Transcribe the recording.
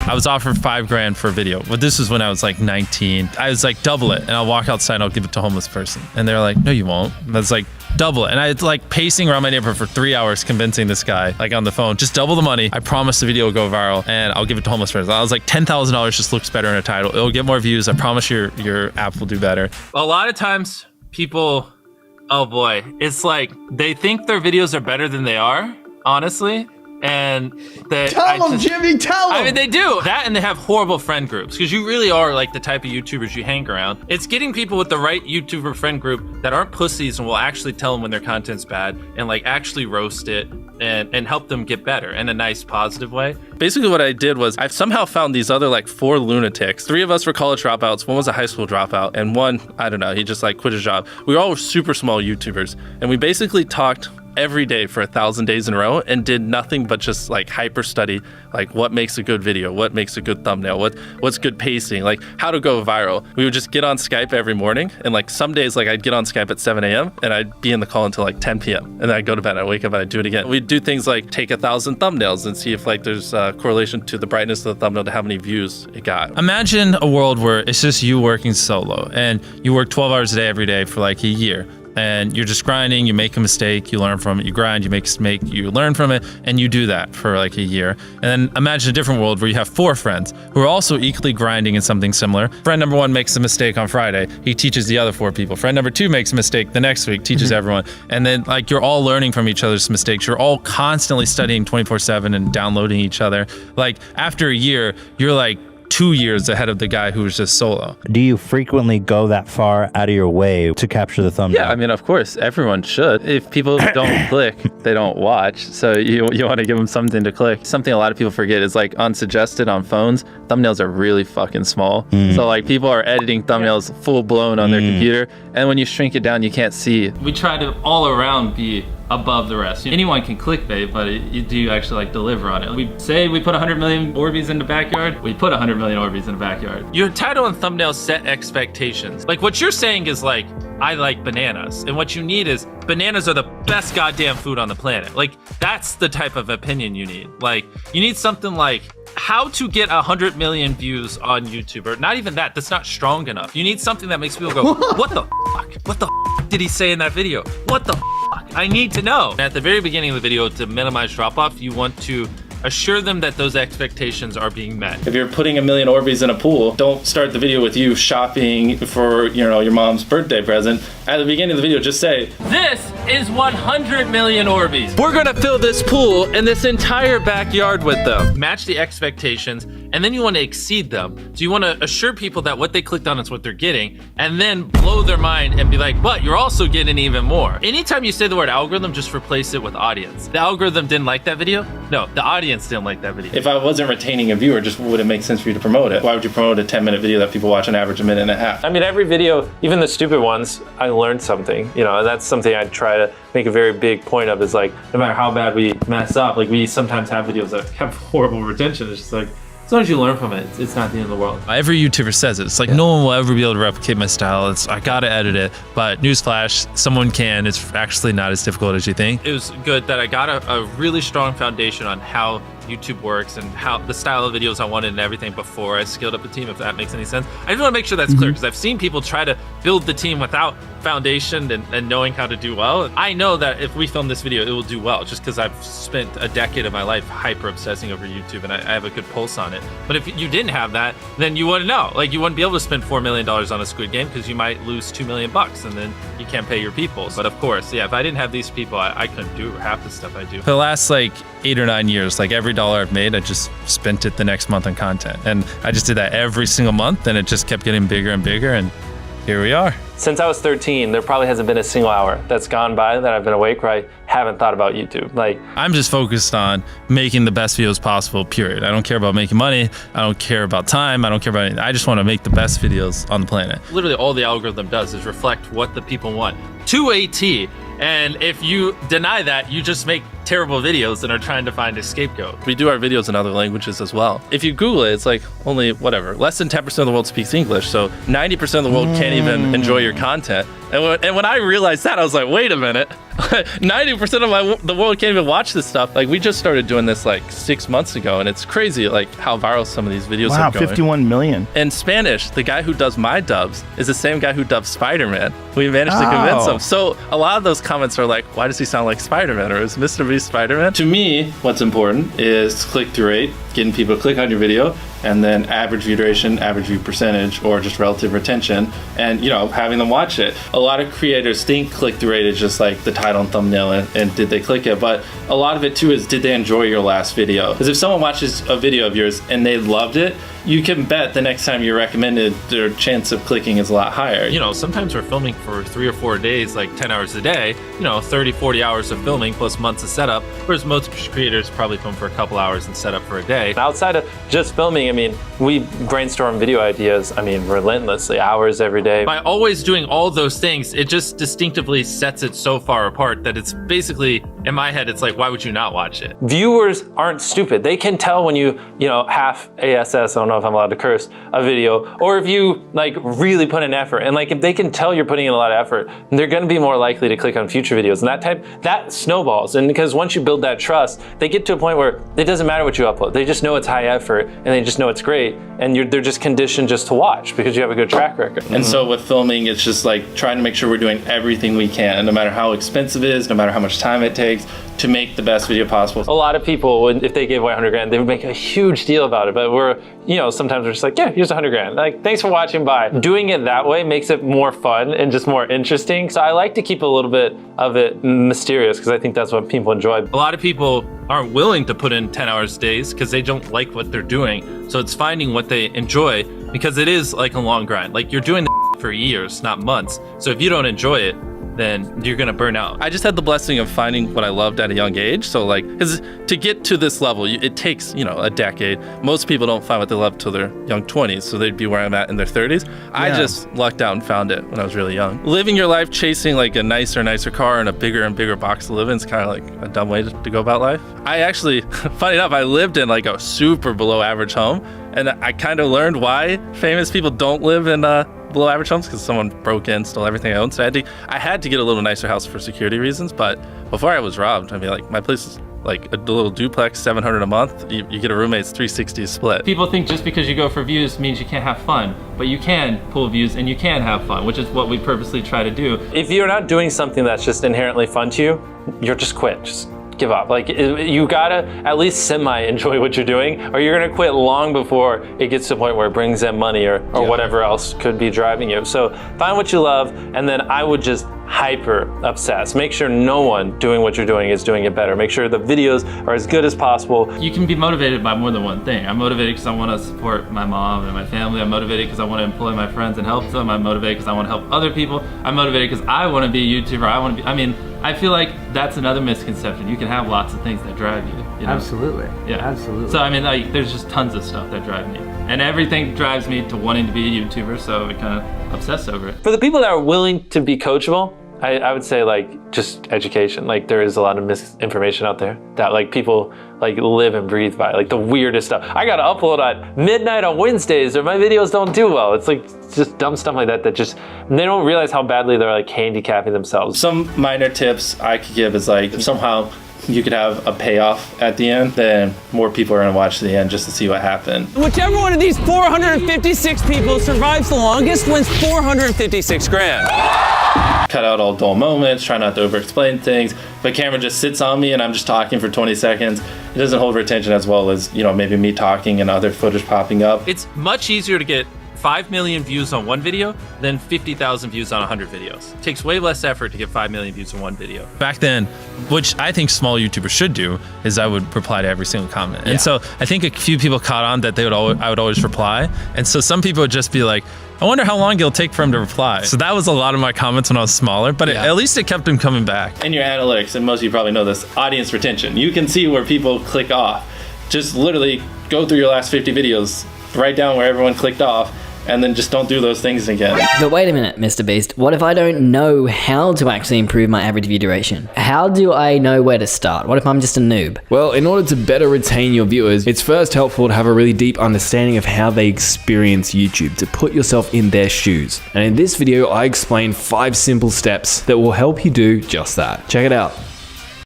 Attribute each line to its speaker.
Speaker 1: I was offered $5,000 for a video, but this was when I was like 19. I was like, double it, and I'll walk outside and I'll give it to a homeless person. And they're like, no, you won't. And I was like, double it. And I was like pacing around my neighborhood for 3 hours convincing this guy, like on the phone, just double the money. I promise the video will go viral and I'll give it to homeless person. I was like, $10,000 just looks better in a title. It'll get more views. I promise your app will do better.
Speaker 2: A lot of times people, oh boy, it's like they think their videos are better than they are, honestly. And that
Speaker 3: tell them, Jimmy, tell them.
Speaker 2: I mean, they do that, and they have horrible friend groups because you really are like the type of YouTubers you hang around. It's getting people with the right YouTuber friend group that aren't pussies and will actually tell them when their content's bad and like actually roast it and help them get better in a nice, positive way.
Speaker 1: Basically what I did was I've somehow found these other like 4 lunatics. 3 of us were college dropouts. One was a high school dropout, and one, I don't know, he just like quit his job. We all were super small YouTubers, and we basically talked every day for 1,000 days in a row and did nothing but just like hyper study, like what makes a good video, what makes a good thumbnail, what's good pacing, like how to go viral. We would just get on Skype every morning, and like some days like I'd get on Skype at 7 a.m. and I'd be in the call until like 10 p.m. and then I'd go to bed, I'd wake up and I'd do it again. We'd do things like take 1,000 thumbnails and see if like there's a correlation to the brightness of the thumbnail to how many views it got. Imagine a world where it's just you working solo and you work 12 hours a day every day for like a year. And you're just grinding, you make a mistake, you learn from it, you grind, you make a mistake, you learn from it, and you do that for like a year. And then imagine a different world where you have 4 friends who are also equally grinding in something similar. Friend number 1 makes a mistake on Friday, he teaches the other 4 people. Friend number 2 makes a mistake the next week, teaches everyone. And then like you're all learning from each other's mistakes. You're all constantly studying 24/7 and downloading each other. Like after a year, you're like 2 years ahead of the guy who was just solo.
Speaker 4: Do you frequently go that far out of your way to capture the thumbnail?
Speaker 1: Yeah, I mean, of course, everyone should. If people don't click, they don't watch. So you want to give them something to click. Something a lot of people forget is like unsuggested on phones, thumbnails are really fucking small. So like people are editing thumbnails full blown on their computer, and when you shrink it down, you can't see. We try to all around be above the rest. Anyone can clickbait, but do you actually like deliver on it? We say we put 100 million Orbeez in the backyard, we put 100 million Orbeez in the backyard.
Speaker 2: Your title and thumbnail set expectations. Like what you're saying is like, I like bananas. And what you need is bananas are the best goddamn food on the planet. Like that's the type of opinion you need. Like you need something like how to get 100 million views on YouTube, or not even that, that's not strong enough. You need something that makes people go, what the fuck? What the fuck did he say in that video? What the fuck? I need to know. At the very beginning of the video, to minimize drop-off, you want to assure them that those expectations are being met.
Speaker 1: If you're putting 1 million Orbeez in a pool, don't start the video with you shopping for, you know, your mom's birthday present. At the beginning of the video, just say,
Speaker 2: this is 100 million Orbeez. We're gonna fill this pool and this entire backyard with them. Match the expectations, and then you want to exceed them. So you want to assure people that what they clicked on is what they're getting, and then blow their mind and be like, but you're also getting even more. Anytime you say the word algorithm, just replace it with audience. The algorithm didn't like that video? No, the audience didn't like that video.
Speaker 1: If I wasn't retaining a viewer, just would it make sense for you to promote it? Why would you promote a 10-minute video that people watch on average a minute and a half?
Speaker 5: I mean, every video, even the stupid ones, I learned something, you know, and that's something I try to make a very big point of, is like, no matter how bad we mess up, like we sometimes have videos that have horrible retention. It's just like, as long as you learn from it, it's not the end of the world.
Speaker 1: Every YouTuber says it. It's like, no one will ever be able to replicate my style. I gotta edit it. But newsflash, someone can. It's actually not as difficult as you think.
Speaker 2: It was good that I got a really strong foundation on how YouTube works and how the style of videos I wanted and everything before I scaled up the team, if that makes any sense. I just want to make sure that's clear, because I've seen people try to build the team without foundation and knowing how to do well. I know that if we film this video, it will do well, just because I've spent a decade of my life hyper obsessing over YouTube and I have a good pulse on it. But if you didn't have that, then you wouldn't know. Like you wouldn't be able to spend $4 million on a Squid Game, because you might lose $2 million and then you can't pay your people. But of course, yeah, if I didn't have these people, I couldn't do half the stuff I do.
Speaker 1: For the last like 8 or 9 years, like every dollar I've made, I just spent it the next month on content. And I just did that every single month, and it just kept getting bigger and bigger, and here we are.
Speaker 5: Since I was 13, there probably hasn't been a single hour that's gone by that I've been awake where I haven't thought about YouTube. Like,
Speaker 1: I'm just focused on making the best videos possible, period. I don't care about making money. I don't care about time. I don't care about anything. I just want to make the best videos on the planet.
Speaker 2: Literally all the algorithm does is reflect what the people want to a T. And if you deny that, you just make terrible videos and are trying to find a scapegoat.
Speaker 1: We do our videos in other languages as well. If you Google it, it's like only whatever, less than 10% of the world speaks English. So 90% of the world can't even enjoy your content. And when I realized that, I was like, wait a minute, 90% of the world can't even watch this stuff. Like, we just started doing this like 6 months ago, and it's crazy like how viral some of these videos
Speaker 3: Wow,
Speaker 1: are going.
Speaker 3: 51 million.
Speaker 1: In Spanish, the guy who does my dubs is the same guy who dubbed Spider-Man. We managed to convince him. So a lot of those comments are like, why does he sound like Spider-Man, or is MrBeast Spider-Man? To me, what's important is click-through rate, getting people to click on your video, and then average view duration, average view percentage, or just relative retention, and having them watch it. A lot of creators think click-through rate is just like the title and thumbnail and did they click it, but a lot of it too is, did they enjoy your last video? Because if someone watches a video of yours and they loved it, you can bet the next time you're recommended, their chance of clicking is a lot higher.
Speaker 2: Sometimes we're filming for 3 or 4 days, like 10 hours a day, 30, 40 hours of filming plus months of setup, whereas most creators probably film for a couple hours and set up for a day.
Speaker 5: Outside of just filming, we brainstorm video ideas, relentlessly, hours every day.
Speaker 2: By always doing all those things, it just distinctively sets it so far apart that it's basically, in my head, it's like, why would you not watch it?
Speaker 5: Viewers aren't stupid. They can tell when you half ASS, I don't know if I'm allowed to curse, a video, or if you really put in effort. And if they can tell you're putting in a lot of effort, they're gonna be more likely to click on future videos. And that snowballs. And because once you build that trust, they get to a point where it doesn't matter what you upload. They just know it's high effort and they just know it's great. And they're just conditioned just to watch because you have a good track record.
Speaker 1: And so with filming, it's just like trying to make sure we're doing everything we can, no matter how expensive it is, no matter how much time it takes, to make the best video possible.
Speaker 5: A lot of people, if they gave away 100 grand, they would make a huge deal about it. But sometimes we're just like, yeah, here's 100 grand. Thanks for watching, bye. Doing it that way makes it more fun and just more interesting. So I like to keep a little bit of it mysterious because I think that's what people enjoy.
Speaker 2: A lot of people aren't willing to put in 10 hours days because they don't like what they're doing. So it's finding what they enjoy, because it is like a long grind. You're doing for years, not months. So if you don't enjoy it, then you're gonna burn out. I just had the blessing of finding what I loved at a young age. So because to get to this level, it takes, a decade. Most people don't find what they love till their young 20s. So they'd be where I'm at in their 30s. Yeah. I just lucked out and found it when I was really young. Living your life chasing a nicer car and a bigger and bigger box to live in is kind of like a dumb way to go about life. I actually, funny enough, I lived in a super below average home. And I kind of learned why famous people don't live in below average homes, because someone broke in, stole everything I owned. So I had to get a little nicer house for security reasons. But before I was robbed, my place is a little duplex, $700 a month. You get a roommate's $360 split. People think just because you go for views means you can't have fun, but you can pull views and you can have fun, which is what we purposely try to do.
Speaker 5: If you're not doing something that's just inherently fun to you, you're just quit. Just give up. You gotta at least semi-enjoy what you're doing, or you're gonna quit long before it gets to the point where it brings in money or whatever else could be driving you. So find what you love, and then I would just hyper obsess. Make sure no one doing what you're doing is doing it better. Make sure the videos are as good as possible.
Speaker 1: You can be motivated by more than one thing. I'm motivated because I want to support my mom and my family. I'm motivated because I want to employ my friends and help them. I'm motivated because I want to help other people. I'm motivated because I want to be a YouTuber. I feel like that's another misconception. You can have lots of things that drive you.
Speaker 6: Absolutely.
Speaker 1: Yeah.
Speaker 6: Absolutely.
Speaker 1: So there's just tons of stuff that drive me. And everything drives me to wanting to be a YouTuber, so I kind of obsess over it.
Speaker 5: For the people that are willing to be coachable, I would say just education. There is a lot of misinformation out there that people live and breathe by, the weirdest stuff. I gotta upload at midnight on Wednesdays or my videos don't do well. It's just dumb stuff like that they don't realize how badly they're handicapping themselves. Some minor tips I could give is if somehow you could have a payoff at the end, then more people are gonna watch the end just to see what happened.
Speaker 7: Whichever one of these 456 people survives the longest wins 456 grand.
Speaker 1: Cut out all dull moments, try not to over-explain things. If a camera just sits on me and I'm just talking for 20 seconds, it doesn't hold retention as well as, maybe me talking and other footage popping up.
Speaker 2: It's much easier to get 5 million views on one video than 50,000 views on 100 videos. It takes way less effort to get 5 million views on one video.
Speaker 8: Back then, which I think small YouTubers should do, is I would reply to every single comment. And so I think a few people caught on that I would always reply. And so some people would just be like, I wonder how long it'll take for him to reply. So that was a lot of my comments when I was smaller, but at least it kept him coming back.
Speaker 1: In your analytics, and most of you probably know this, audience retention. You can see where people click off. Just literally go through your last 50 videos, write down where everyone clicked off, and then just don't do those things again.
Speaker 3: But wait a minute, MrBeast. What if I don't know how to actually improve my average view duration? How do I know where to start? What if I'm just a noob?
Speaker 6: Well, in order to better retain your viewers, it's first helpful to have a really deep understanding of how they experience YouTube, to put yourself in their shoes. And in this video, I explain 5 simple steps that will help you do just that. Check it out.